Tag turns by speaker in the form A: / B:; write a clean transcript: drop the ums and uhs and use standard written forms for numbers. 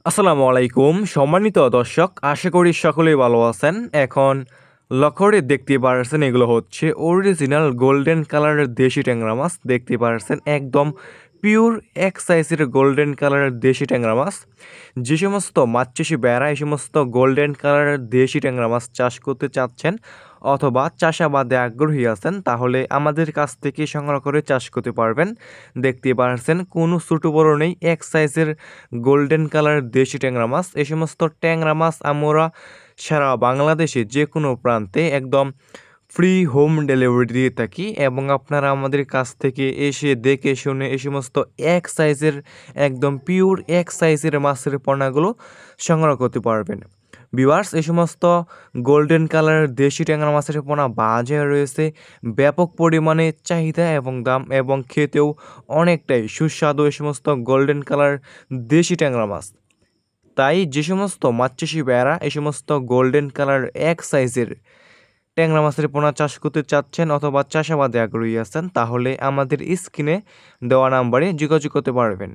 A: আসসালামু আলাইকুম সম্মানিত দর্শক, আশা করি সকলেই ভালো আছেন। এখন লক্ষ্য করে দেখতে পারছেন এগুলো হচ্ছে অরিজিনাল গোল্ডেন কালারের দেশি ট্যাংরা মাছ। দেখতে পারছেন একদম পিওর এক সাইজের গোল্ডেন কালারের দেশি ট্যাংরা মাছ। যে সমস্ত মাছ চাষি ভাইয়েরা এই সমস্ত গোল্ডেন কালারের দেশি ট্যাংরা মাছ চাষ করতে চাচ্ছেন অথবা চাষাবাদে আগ্রহী আছেন, তাহলে আমাদের কাছ থেকে সংগ্রহ করে চাষ করতে পারবেন। দেখতে পারছেন কোনো ছোটো বড়ো নেই, এক সাইজের গোল্ডেন কালার দেশি ট্যাংরা মাছ। এই সমস্ত ট্যাংরা মাছ আমরা সারা বাংলাদেশে যে কোনো প্রান্তে একদম ফ্রি হোম ডেলিভারি দিয়ে থাকি এবং আপনারা আমাদের কাছ থেকে এসে দেখে শুনে এই সমস্ত এক সাইজের একদম পিওর এক সাইজের মাছের পোনাগুলো সংগ্রহ করতে পারবেন। ভিউয়ার্স, এই সমস্ত গোল্ডেন কালারের দেশি ট্যাংরা মাছের পোনা বাজারে রয়েছে ব্যাপক পরিমাণে চাহিদা এবং দাম, এবং খেতেও অনেকটাই সুস্বাদু এই সমস্ত গোল্ডেন কালার দেশি ট্যাংরা মাছ। তাই যে সমস্ত মাছ চাষি ভাইয়েরা এই সমস্ত গোল্ডেন কালার এক সাইজের ট্যাংরা মাছের পোনা চাষ করতে চাচ্ছেন অথবা চাষাবাদে আগ্রহী আছেন, তাহলে আমাদের স্ক্রিনে দেওয়া নাম্বারে যোগাযোগ করতে পারবেন।